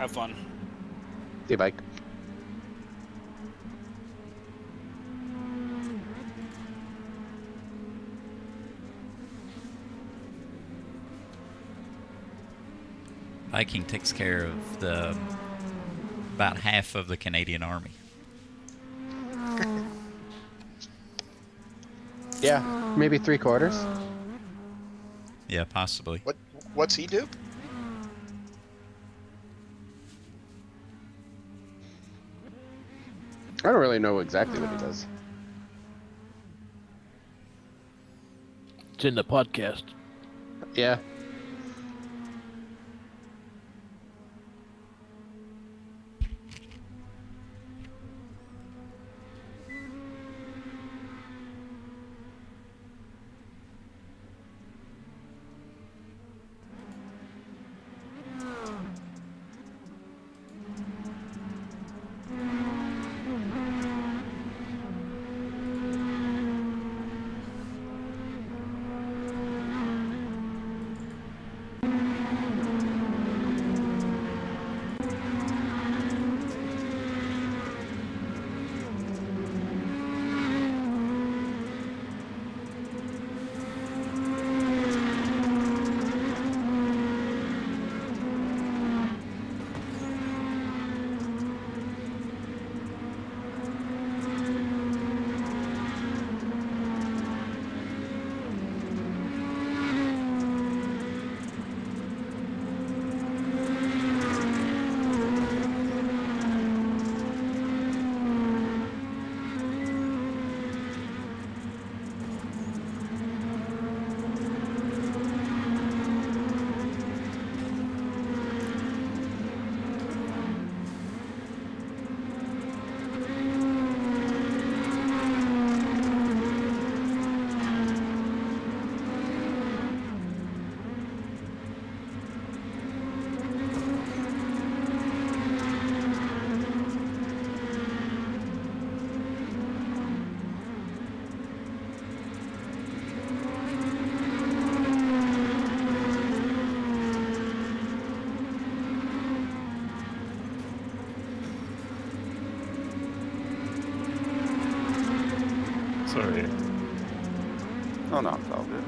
Have fun. See you, Mike. Viking takes care of about half of the Canadian Army. Yeah, maybe 3/4. Yeah, possibly. What's he do? I don't really know exactly what he does. It's in the podcast. Yeah. Sorry. Oh no, it's all good.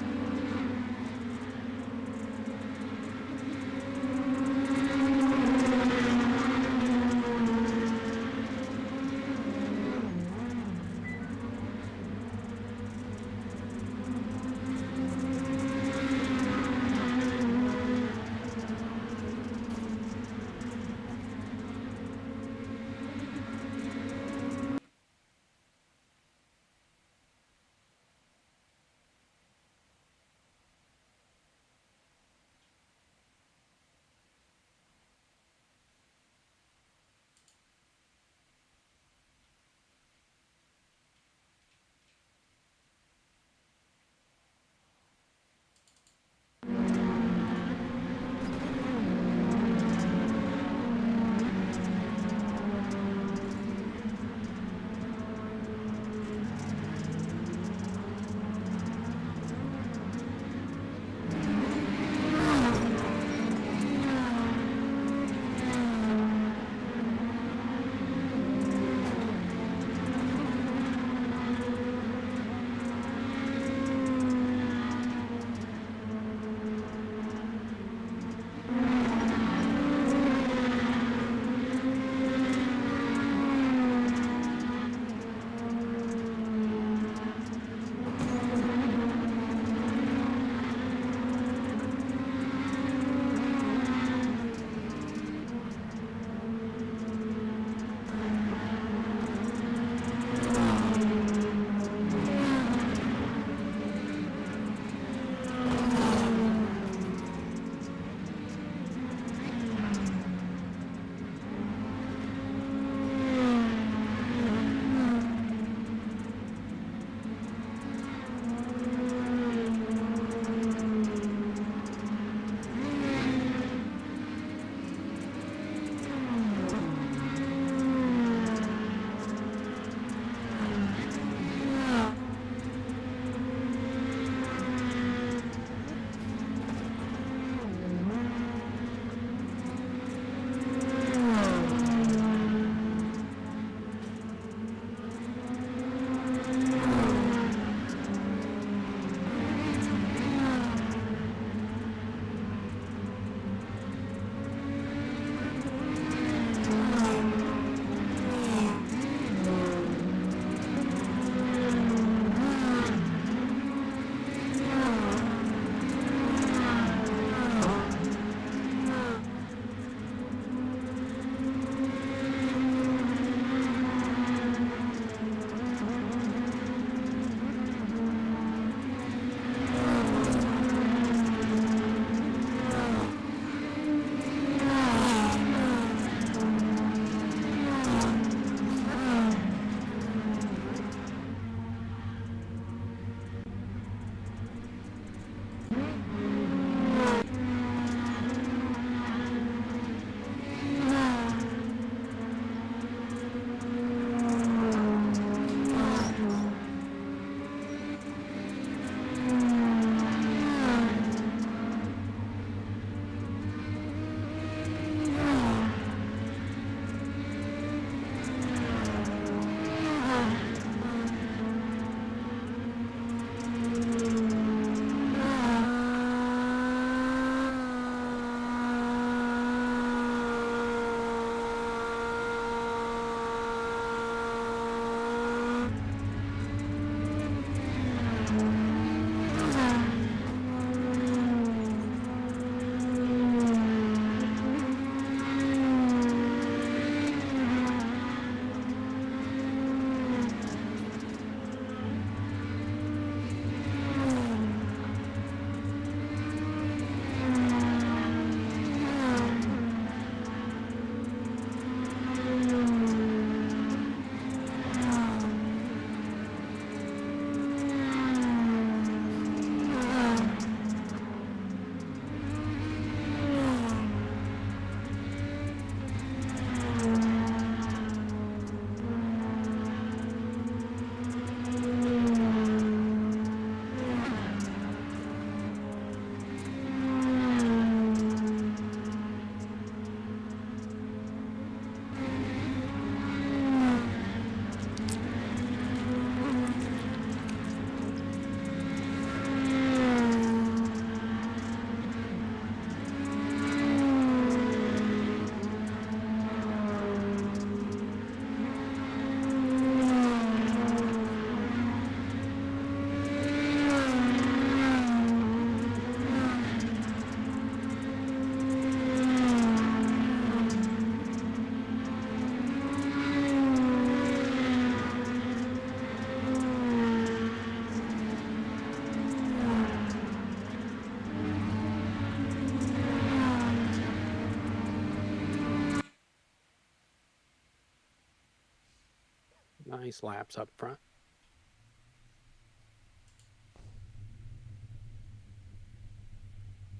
Nice laps up front.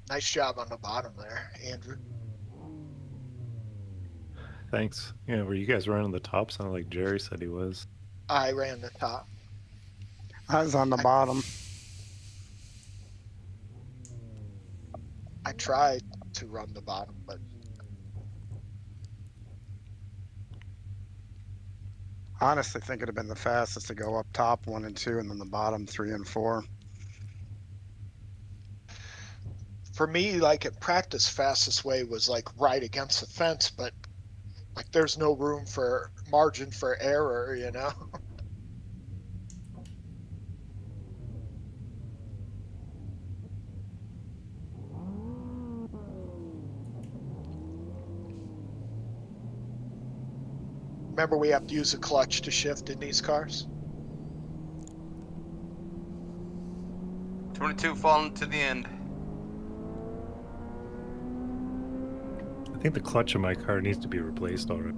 Nice job on the bottom there, Andrew. Thanks. Yeah, were you guys running the top? Sounded like Jerry said he was. I ran the top. I was on the bottom. I tried to run the bottom, but Honestly, think it'd have been the fastest to go up top 1 and 2, and then the bottom 3 and 4. for me, like at practice, fastest way was like right against the fence, but like there's no room for margin for error, you know? Remember, we have to use a clutch to shift in these cars. 22 falling to the end. I think the clutch of my car needs to be replaced already.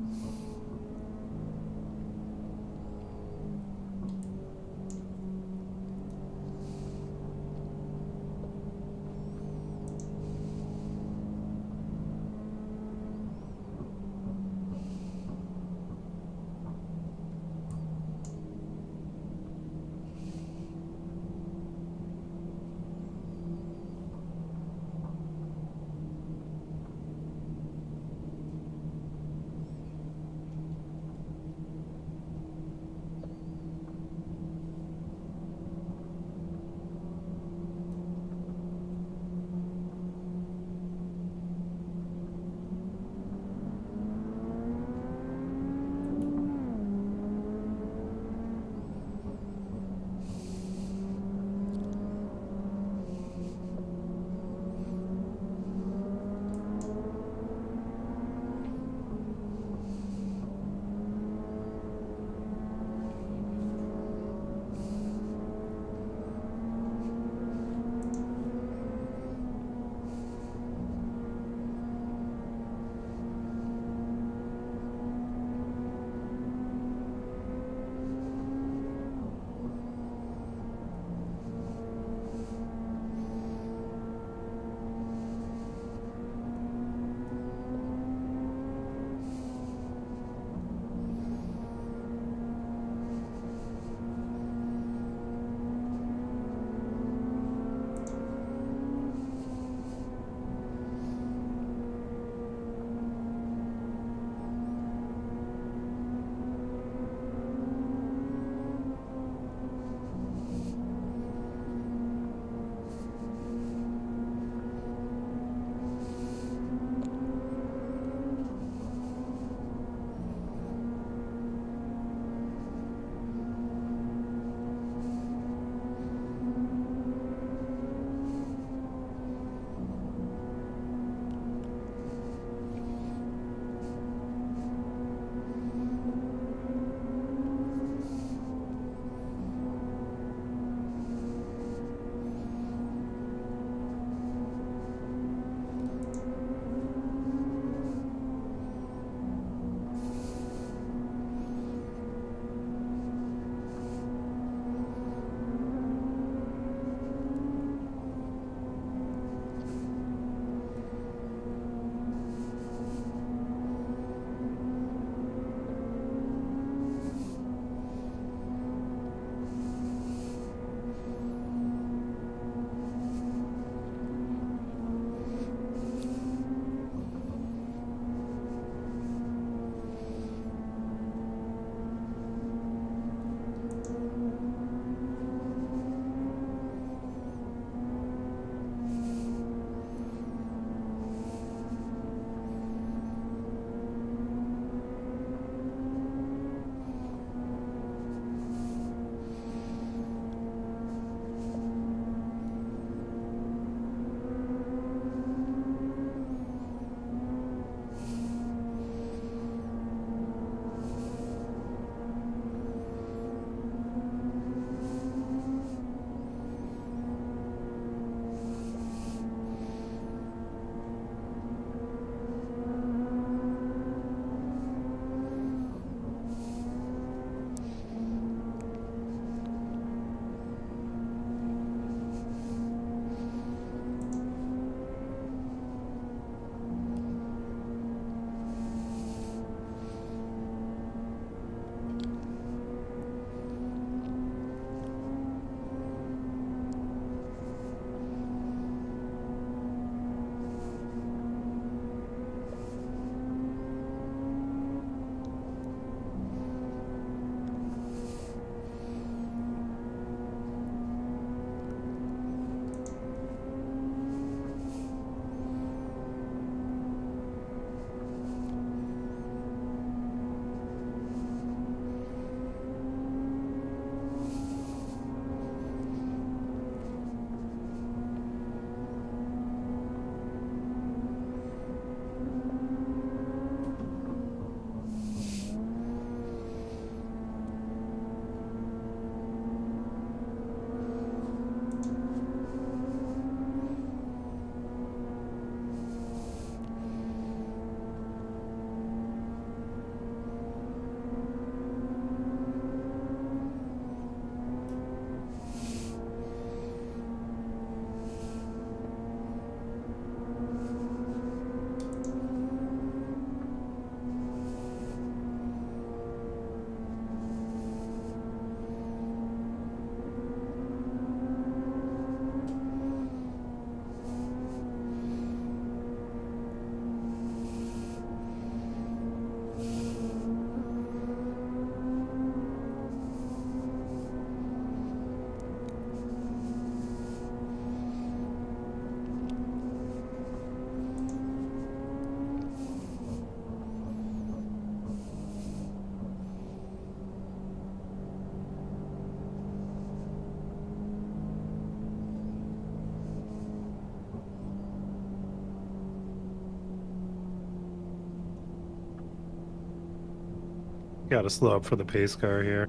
Gotta slow up for the pace car here.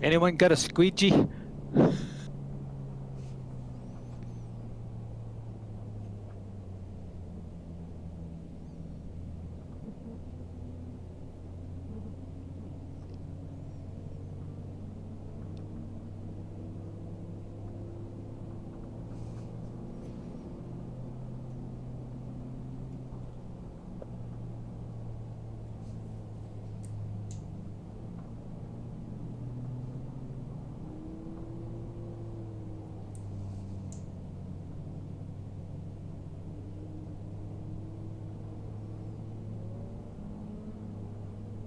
Anyone got a squeegee?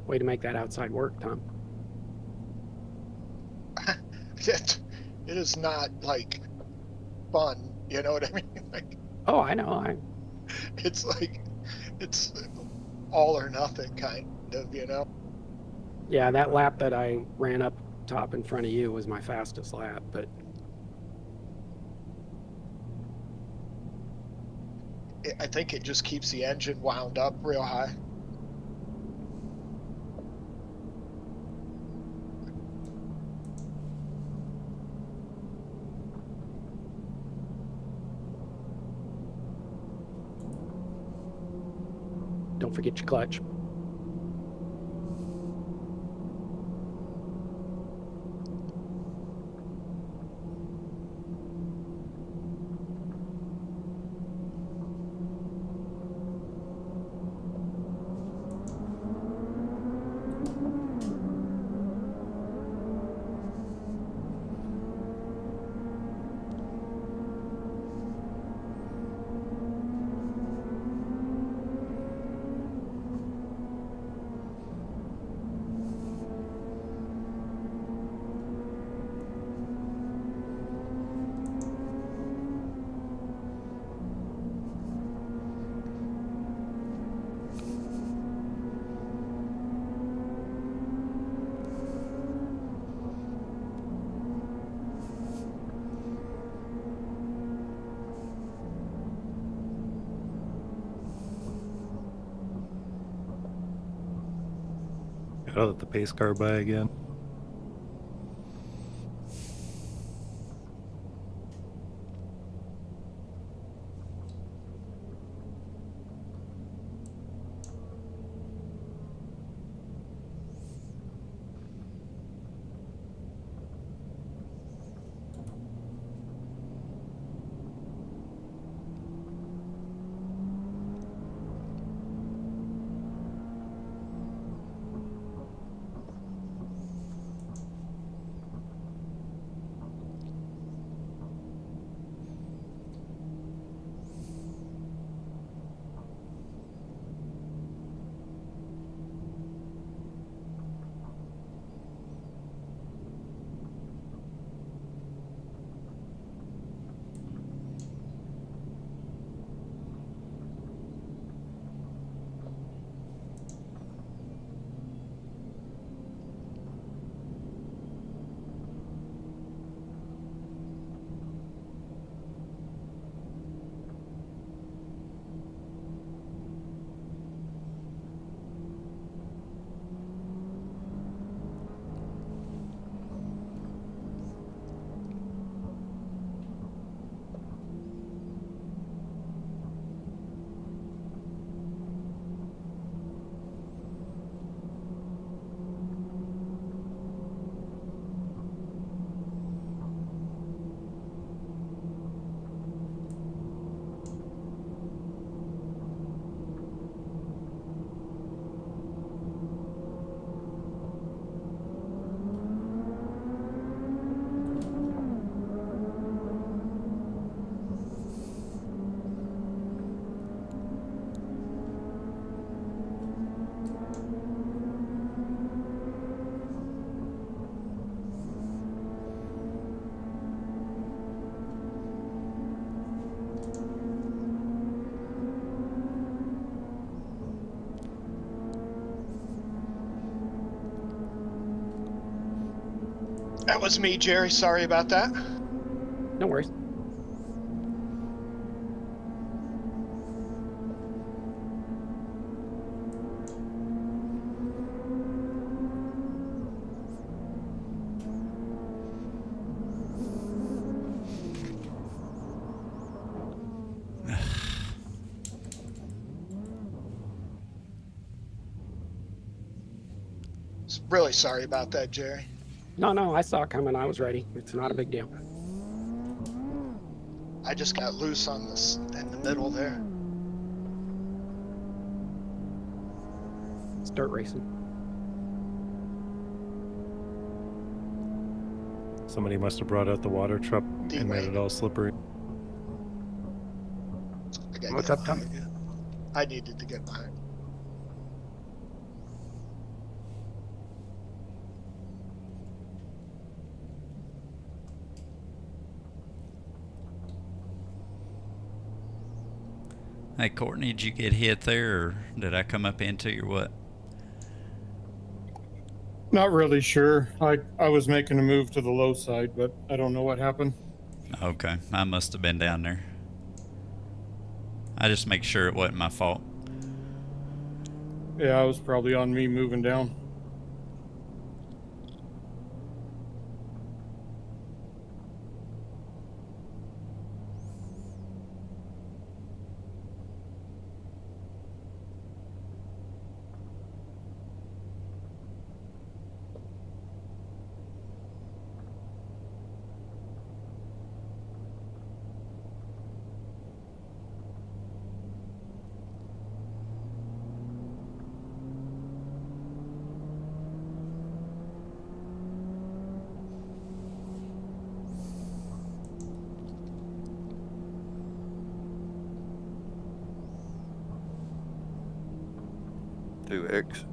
Way to make that outside work, Tom. it is not like fun, you know what I mean? Like, Oh, I know. it's like, it's all or nothing kind of, you know? Yeah, that lap that I ran up top in front of you was my fastest lap, but I think it just keeps the engine wound up real high. don't forget your clutch. Gotta let the pace car by again. That was me, Jerry. Sorry about that. No worries. Really sorry about that, Jerry. No, I saw it coming. I was ready. It's not a big deal. I just got loose on this in the middle there. It's dirt racing. Somebody must have brought out the water truck and made D-Wayne. it all slippery. I gotta What's get up, Tom? behind you. I needed to get behind. Hey, Courtney, did you get hit there, or did I come up into you or what? Not really sure. I was making a move to the low side, but I don't know what happened. Okay, I must have been down there. I just make sure it wasn't my fault. Yeah, it was probably on me moving down. Two X.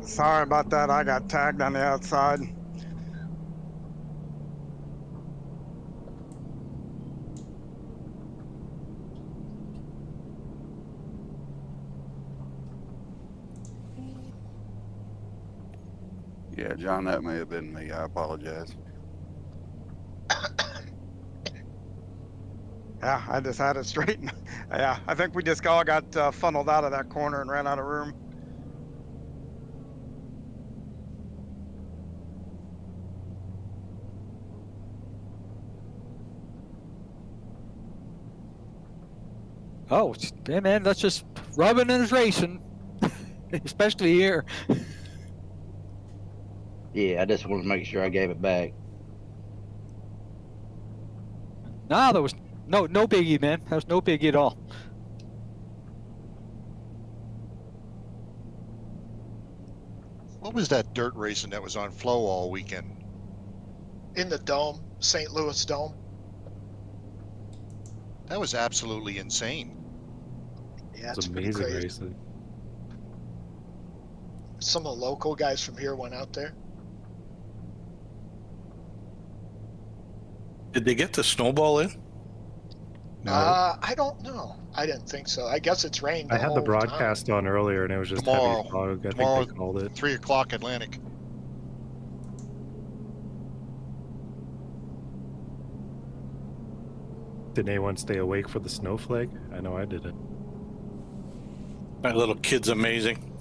Sorry about that. I got tagged on the outside. Yeah, John, that may have been me. I apologize. Yeah, I just had it straightened. Yeah, I think we just all got funneled out of that corner and ran out of room. Oh, yeah, man, that's just rubbing and racing, especially here. Yeah, I just wanted to make sure I gave it back. Nah, there was no biggie, man. That was no biggie at all. What was that dirt racing that was on Flow all weekend? In the dome, St. Louis Dome. That was absolutely insane. Yeah, It's it's pretty amazing crazy. racing. Some of the local guys from here went out there. Did they get the snowball in? No, I don't know. I didn't think so. I guess it's rained. I had the whole broadcast on earlier and it was just Tomorrow. heavy fog. I Tomorrow, think they called it. 3 o'clock Atlantic. Did anyone stay awake for the snowflake? I know I didn't. That little kid's amazing.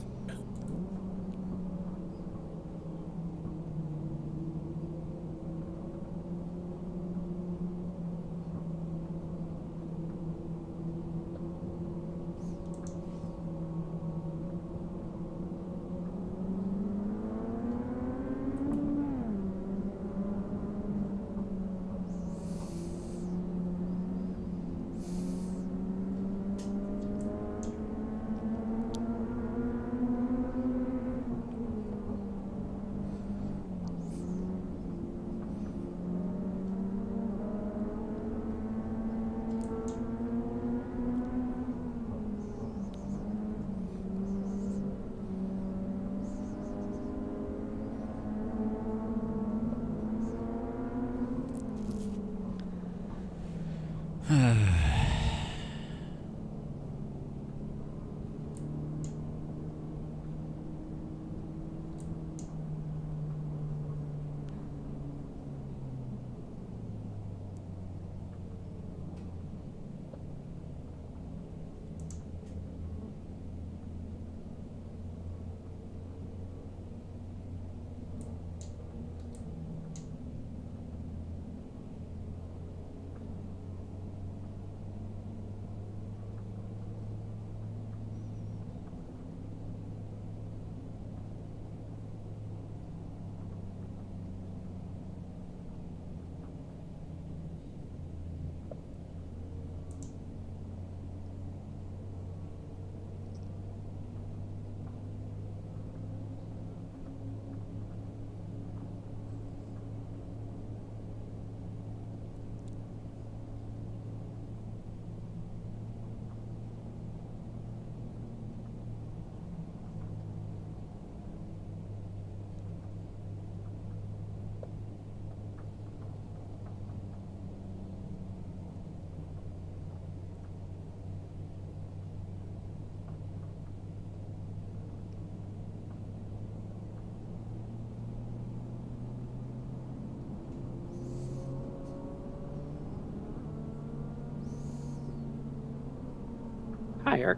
Hi, Eric.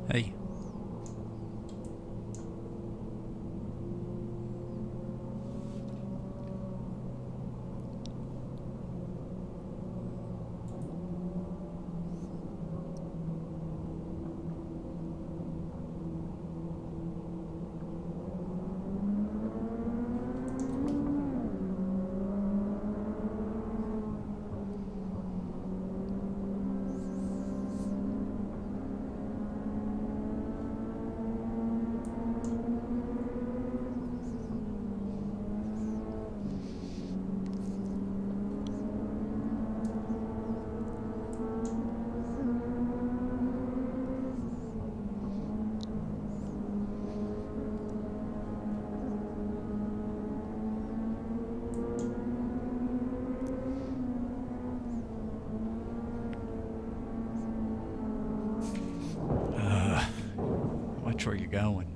Hey. Watch where you're going.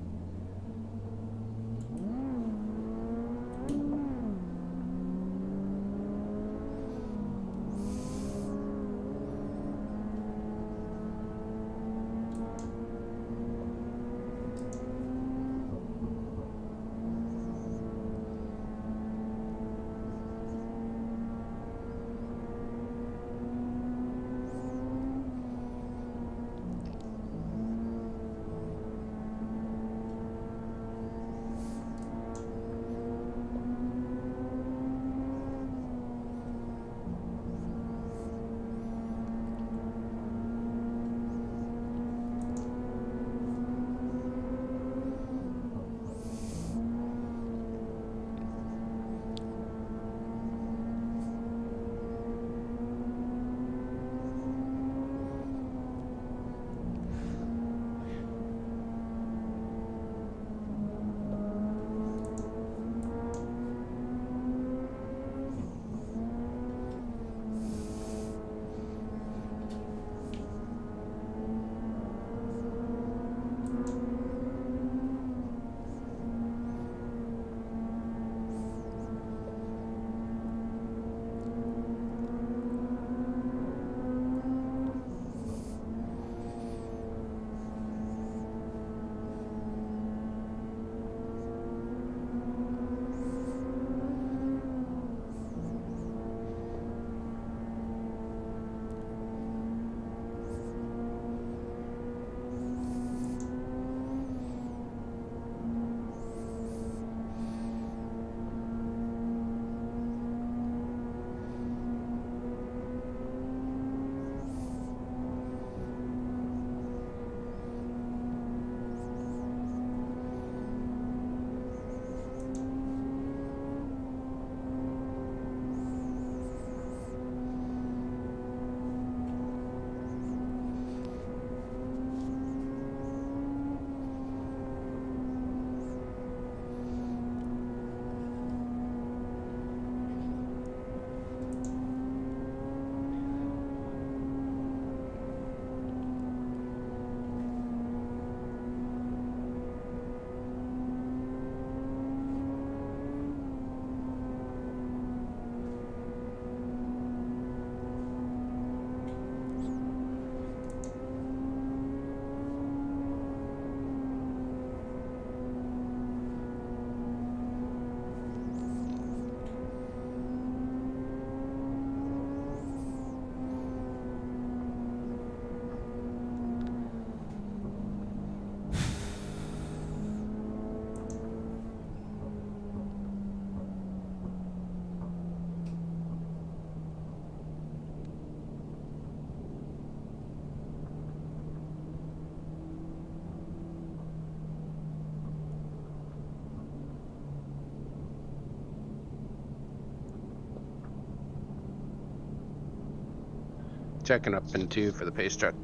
Checking up in two for the pace truck.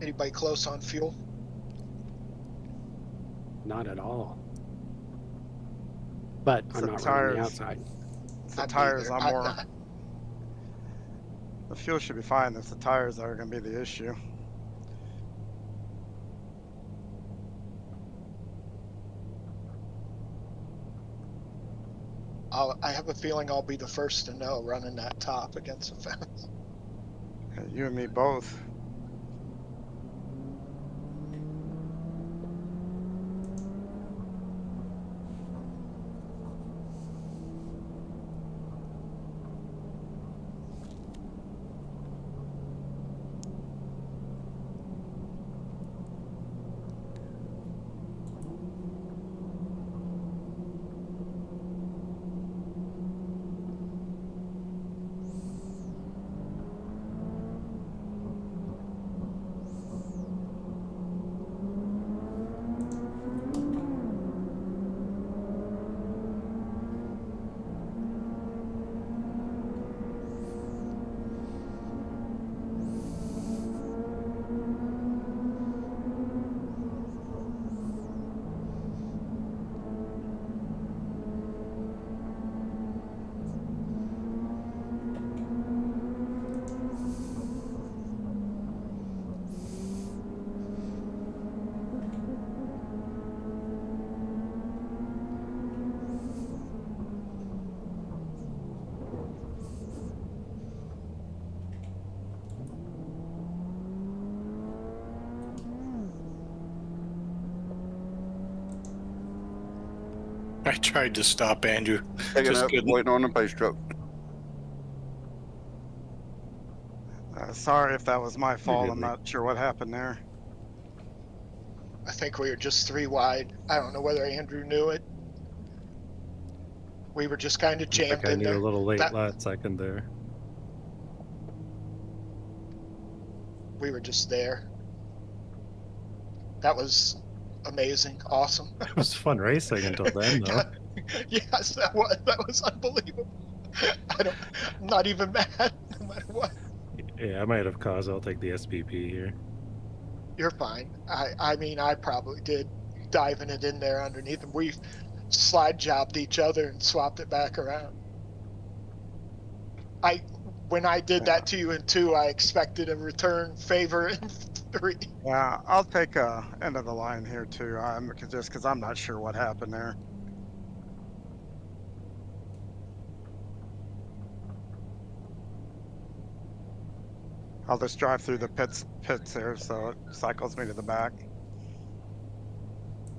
Anybody close on fuel? Not at all. But I'm The not running the tires. outside. It's the I'm tires. neither. I'm I'm more. not. The fuel should be fine. It's the tires that are going to be the issue. I have a feeling I'll be the first to know running that top against the fence. Yeah, you and me both. I tried to stop Andrew. Taking Just up, couldn't. waiting on the pace truck. Sorry if that was my fault. good, I'm Lee. not sure what happened there. I think we were just 3 wide. I don't know whether Andrew knew it. We were just kind of I think jammed I in knew there. a little late That- last second there. We were just there. That was amazing, awesome. It was fun racing until then, though. Yes, that was unbelievable. I'm not even mad, no matter what. Yeah, I might have caused. I'll take the SPP here. You're fine. I mean, I probably did diving it in there underneath, and we slide jobbed each other and swapped it back around. When I did that to you in 2, I expected a return favor in 3. Yeah, I'll take end of the line here too. Just because I'm not sure what happened there. I'll just drive through the pits there, so it cycles me to the back.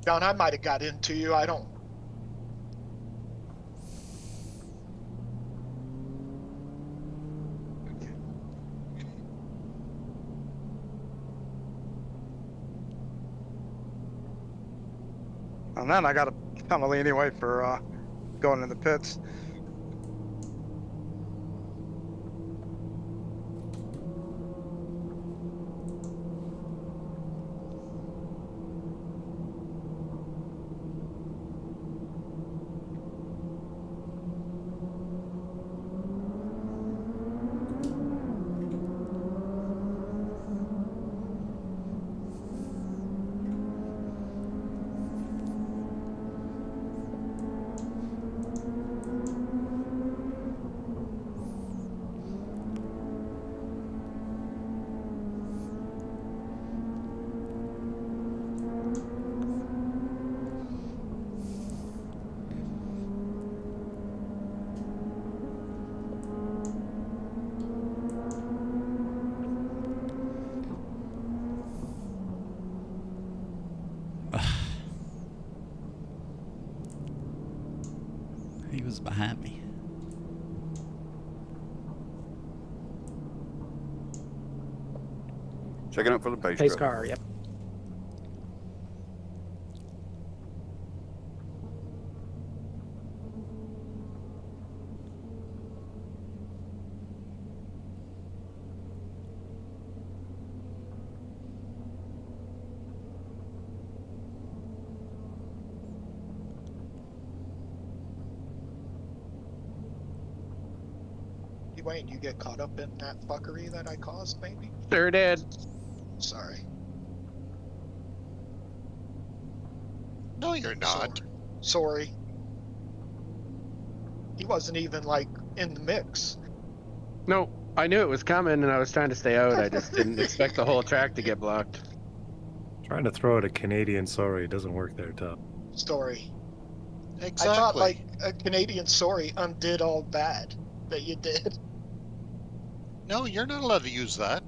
John, I might have got into you. I don't. And then I got a penalty anyway for going in the pits. He was behind me. Checking up for the pace Pace truck. car, yep. Wayne, you get caught up in that fuckery that I caused, maybe? Sure did. Sorry. No, you're not. Sorry. He wasn't even like in the mix. No, I knew it was coming and I was trying to stay out. I just didn't expect the whole track to get blocked. Trying to throw out a Canadian sorry doesn't work there, Top. Story. Exactly. I thought like a Canadian sorry undid all bad that you did. No, you're not allowed to use that.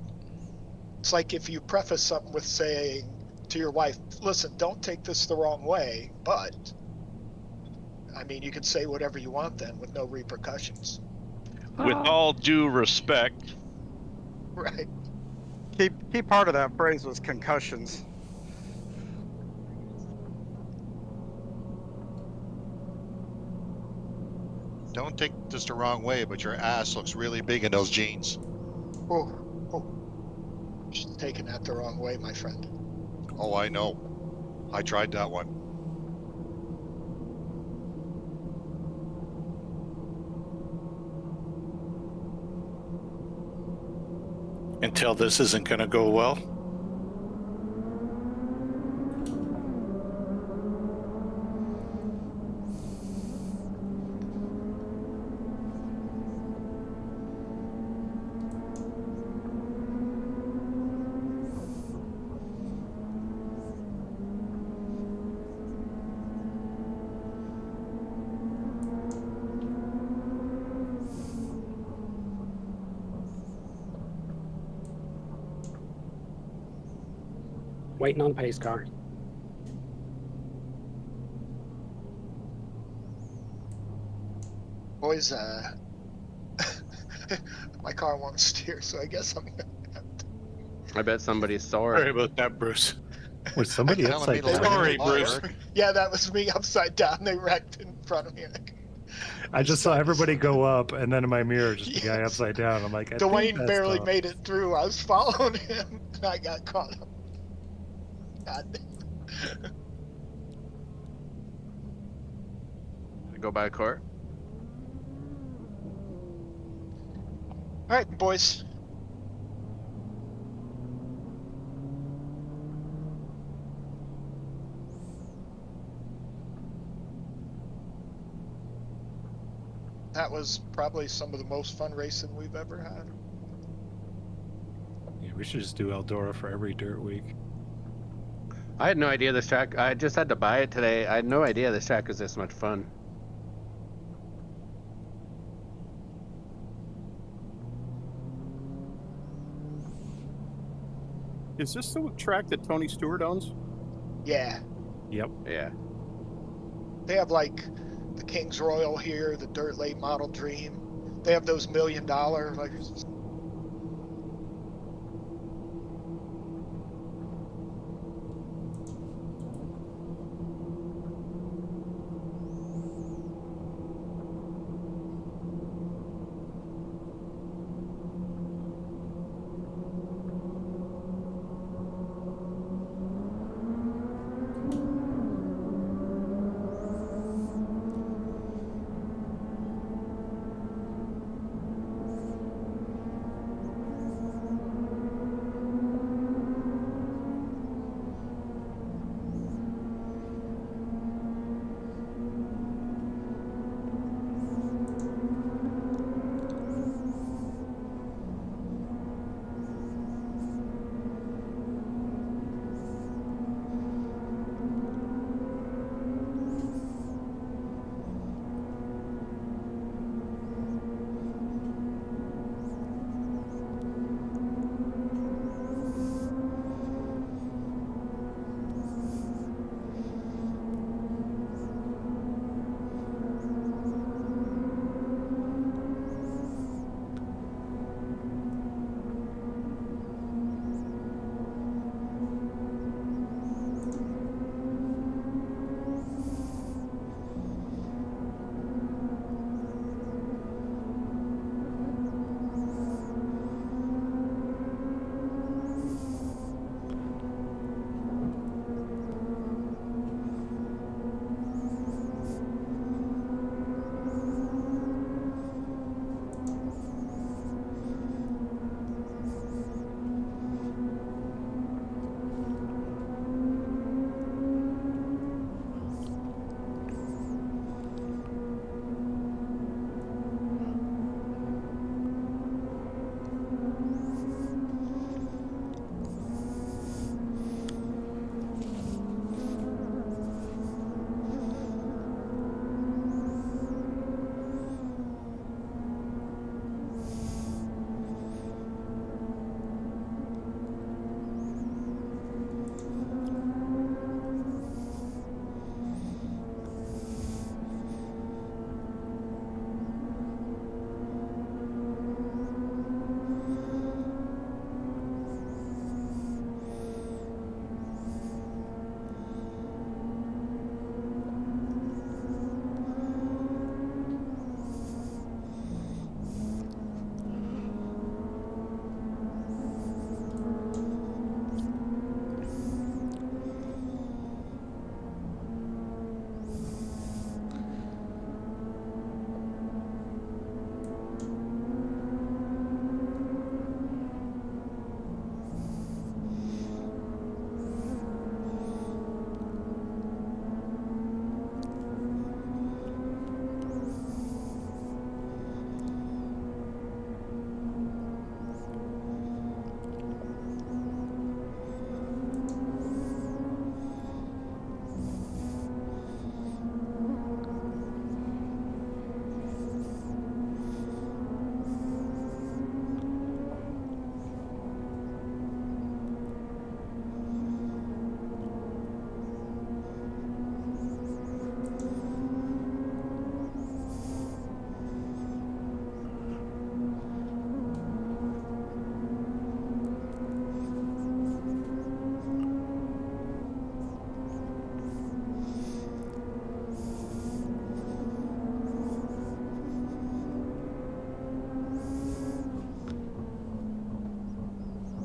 It's like if you preface something with saying to your wife, listen, don't take this the wrong way, but I mean, you can say whatever you want then with no repercussions. With all due respect. Right. Key part of that phrase was concussions. Don't take this the wrong way, but your ass looks really big in those jeans. Oh, she's taking that the wrong way, my friend. Oh, I know. I tried that one. Until this isn't going to go well. Waiting on pace car. Boys, my car won't steer, so I guess I'm gonna I bet somebody's sore. Sorry about that, Bruce. Was somebody Telling me upside to let down? Sorry, it all Bruce. work. Yeah, that was me upside down. They wrecked in front of me. I just saw everybody go up, and then in my mirror, just a guy Yes. upside down. I'm like, I think Dwayne that's barely Tom. made it through. I was following him, and I got caught up. God damn. Go by court. All right, boys. That was probably some of the most fun racing we've ever had. Yeah, we should just do Eldora for every dirt week. I had no idea this track. I just had to buy it today. I had no idea this track was this much fun. Is this the track that Tony Stewart owns? Yeah, Yep. Yeah. they have like the King's Royal here, the Dirt Late Model Dream. They have those $1 million like.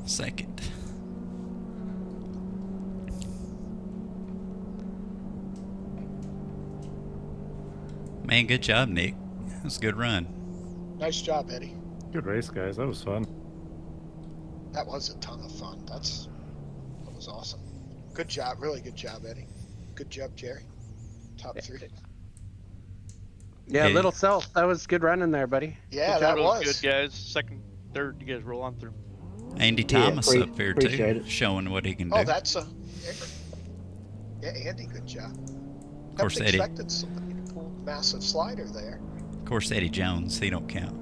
second. Man, good job, Nick. That was a good run. Nice job, Eddie. Good race, guys. That was fun. That was a ton of fun. That was awesome. Good job. Really good job, Eddie. Good job, Jerry. Top 3. Yeah, Hey. little self. That was good running there, buddy. Yeah, Good that job, was. good, guys. Second, third, you guys roll on through. Andy Yeah, Thomas up here appreciate too, it. showing what he can Oh, do. that's a. Yeah, Andy, good job. Of course, Haven't Eddie. expected somebody to pull a massive slider there. Of course, Eddie Jones. He don't count.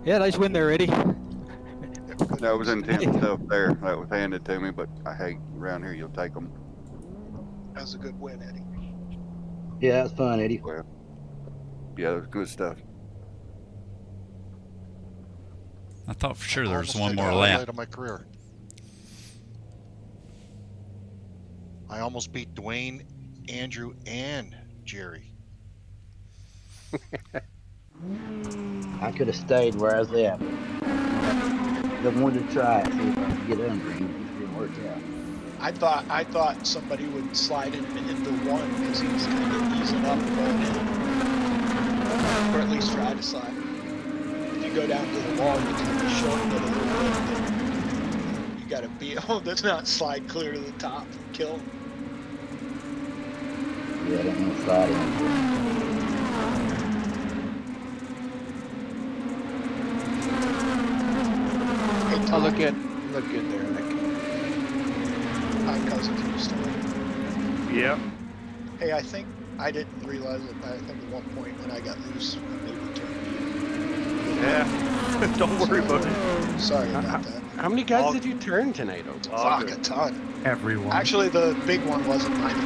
Yeah, nice win there, Eddie. That was intense stuff there. That was handed to me, but I hate around here. You'll take them. That was a good win, Eddie. Yeah, that's fun, Eddie. Well, yeah, that was good stuff. I thought for sure there was Almost one hit the more highlight lap. of my career. I almost beat Dwayne, Andrew, and Jerry. I could have stayed where I was at. I wanted to try it, see if I could get under him. It just didn't work out. I thought somebody would slide him into one because he was kind of easing up and going in, or at least try to slide. If you go down to the wall, you kind of shorten it a little bit. You got to be able to not slide clear to the top and kill him. Yeah, I didn't want to slide him. Hey, Oh, Tom, look good there, Nick. Hi, cousin to the story. Yep. Hey, I think I didn't realize it, but I think at one point when I got loose, I maybe turned Yeah. Don't worry about it. you. Sorry about that. How many guys did you turn tonight, Ogo? All Fuck, good. a ton. Everyone. Actually, the big one wasn't mine.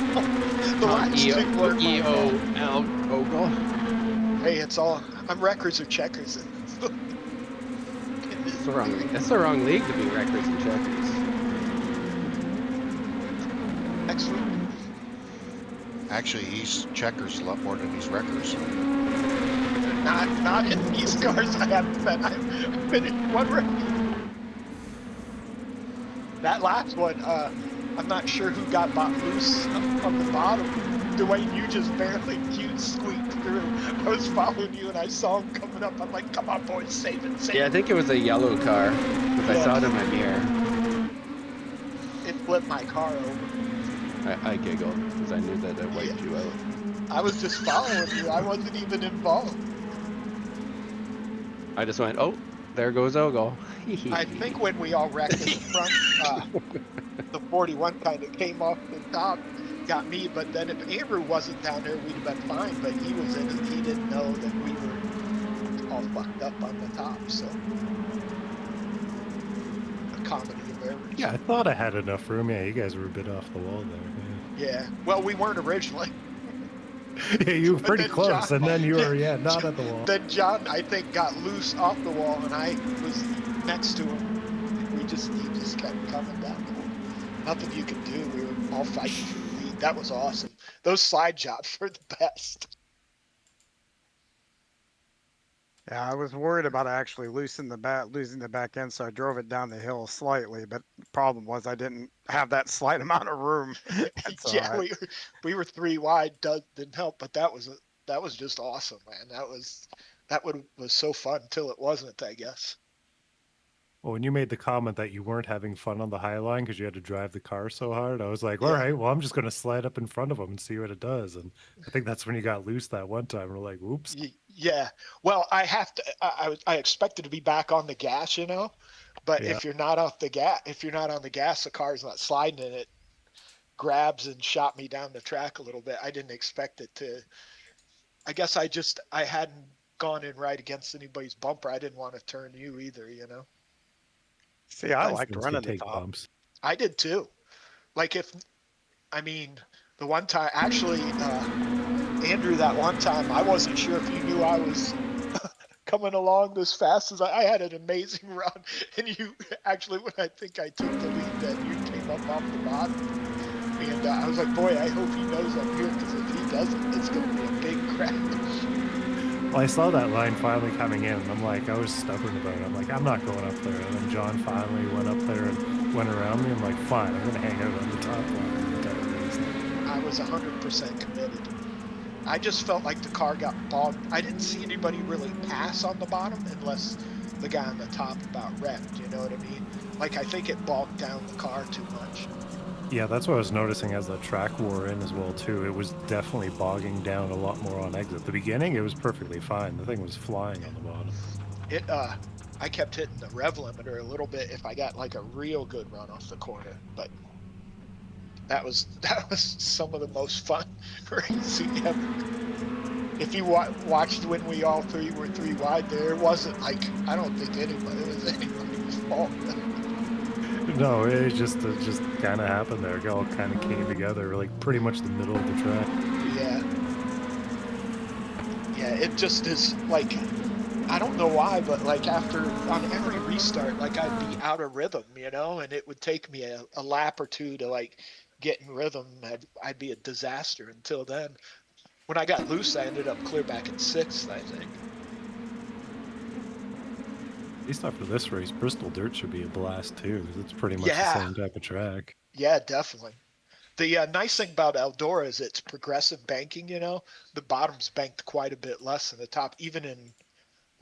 The last two weren't my fault. Ogo. Hey, it's all. I'm records or checkers. That's the wrong league to be records and checkers. Next week. Actually, he's checkers a lot more than he's records. Not in these cars. I haven't been. I've been in one record. That last one, I'm not sure who got loose on the bottom. Dwayne, you just barely, you squeaked through. I was following you and I saw him coming up. I'm like, come on, boys, save it, save Yeah, I it. think it was a yellow car because I saw it in my mirror. It flipped my car over. I giggled because I knew that it wiped you out. I was just following you. I wasn't even involved. I just went, oh, there goes Ogo. I think when we all wrecked in the front, the 41 kind of came off the top, got me. But then if Andrew wasn't down there, we'd have been fine. But he was in it. He didn't know that we were all fucked up on the top. So a comedy of errors. Yeah, I thought I had enough room. Yeah, you guys were a bit off the wall there. Yeah. Well, we weren't originally. Yeah, you were But pretty then close, John- and then you were, yeah, not at the wall. Then John, I think, got loose off the wall, and I was next to him. He just kept coming down the wall. Nothing you could do. We were all fighting for the lead. That was awesome. Those slide jobs were the best. Yeah, I was worried about actually losing the back end, so I drove it down the hill slightly. But the problem was I didn't have that slight amount of room. That's Yeah, all right. we were 3 wide. Didn't help, but that was just awesome, man. That was so fun until it wasn't, I guess. Well, when you made the comment that you weren't having fun on the High Line because you had to drive the car so hard, I was like, all Yeah. right, well, I'm just going to slide up in front of him and see what it does. And I think that's when you got loose that one time. We're like, oops. Yeah. Well, I have to. I expected to be back on the gas, but Yeah. if you're not on the gas, the car's not sliding, and it grabs and shot me down the track a little bit. I didn't expect it to. I guess I hadn't gone in right against anybody's bumper. I didn't want to turn you either, See, I Nice liked things running to the take top. bumps. I did too. Like the one time, actually, Andrew, that one time, I wasn't sure if you knew I was coming along as fast as I had an amazing run. And you actually, when I think I took the lead, then you came up off the bottom. And I was like, boy, I hope he knows I'm here, because if he doesn't, it's going to be a big crash. Well, I saw that line finally coming in, and I'm like, I was stubborn about it. I'm like, I'm not going up there. And then John finally went up there and went around me. I'm like, fine, I'm gonna hang out on the top line the entire race. I was 100% committed. I just felt like the car got bogged. I didn't see anybody really pass on the bottom unless the guy on the top about wrecked, you know what I mean? Like, I think it bogged down the car too much. Yeah, that's what I was noticing as the track wore in as well too. It was definitely bogging down a lot more on exit. The beginning, it was perfectly fine. The thing was flying on the bottom. I kept hitting the rev limiter a little bit if I got like a real good run off the corner, but that was some of the most fun racing ever. If you watched when we all three were 3 wide there, it wasn't like, I don't think it was anybody's fault. No, it just kind of happened there. It all kind of came together, like pretty much the middle of the track. Yeah, it just is like, I don't know why, but like on every restart, like I'd be out of rhythm, you know, and it would take me a lap or two to like get in rhythm. I'd be a disaster until then. When I got loose, I ended up clear back in 6th, I think. At least after this race, Bristol Dirt should be a blast too, because it's pretty much the same type of track. Yeah, definitely. The nice thing about Eldora is it's progressive banking, you know. The bottom's banked quite a bit less than the top, even in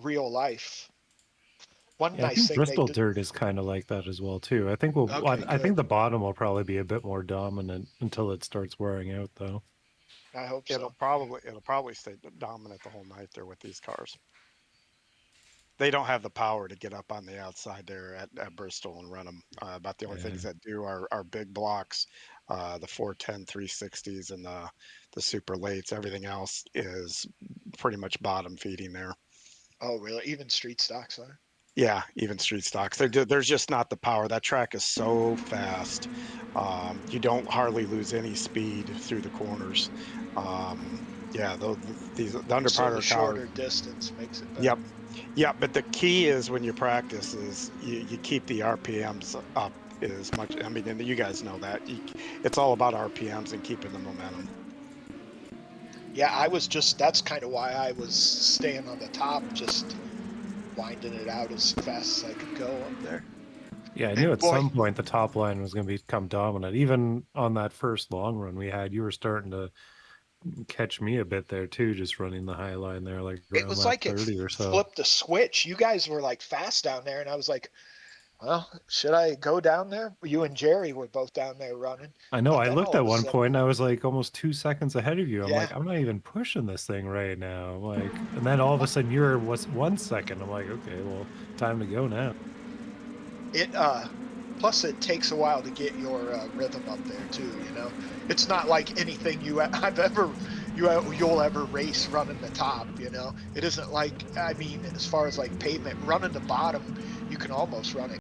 real life. One Yeah, I nice think thing Bristol they did, Dirt is kind of like that as well too. I think I think the bottom will probably be a bit more dominant until it starts wearing out, though. I hope so. It'll probably stay dominant the whole night there with these cars. They don't have the power to get up on the outside there at Bristol and run them. About the only things that do are big blocks, the 410 360s and the super lates. Everything else is pretty much bottom feeding there. Oh, really? Even street stocks are? Yeah, even street stocks. There's just not the power. That track is so fast. You don't hardly lose any speed through the corners. Yeah, the underpowder So the cars. shorter distance makes it better. Yep. Yeah, but the key is when you practice is you keep the RPMs up as much. I mean, and you guys know that. It's all about RPMs and keeping the momentum. Yeah, that's kind of why I was staying on the top, just winding it out as fast as I could go up there. Yeah, I knew at some point the top line was going to become dominant. Even on that first long run we had, you were starting to catch me a bit there too, just running the high line there, like around It was lap like 30 it or so. flipped the switch. You guys were like fast down there, and I was like, well, should I go down there? You and Jerry were both down there running. I know. But I then looked all at of a one sudden- point and I was like almost 2 seconds ahead of you. I'm Yeah. like, I'm not even pushing this thing right now. I'm like, and then all of a sudden you're 1 second. I'm like, okay, well, time to go now. Plus it takes a while to get your rhythm up there too, you know. It's not like anything you'll ever race running the top, you know. It isn't like, I mean, as far as like pavement, running the bottom, you can almost run it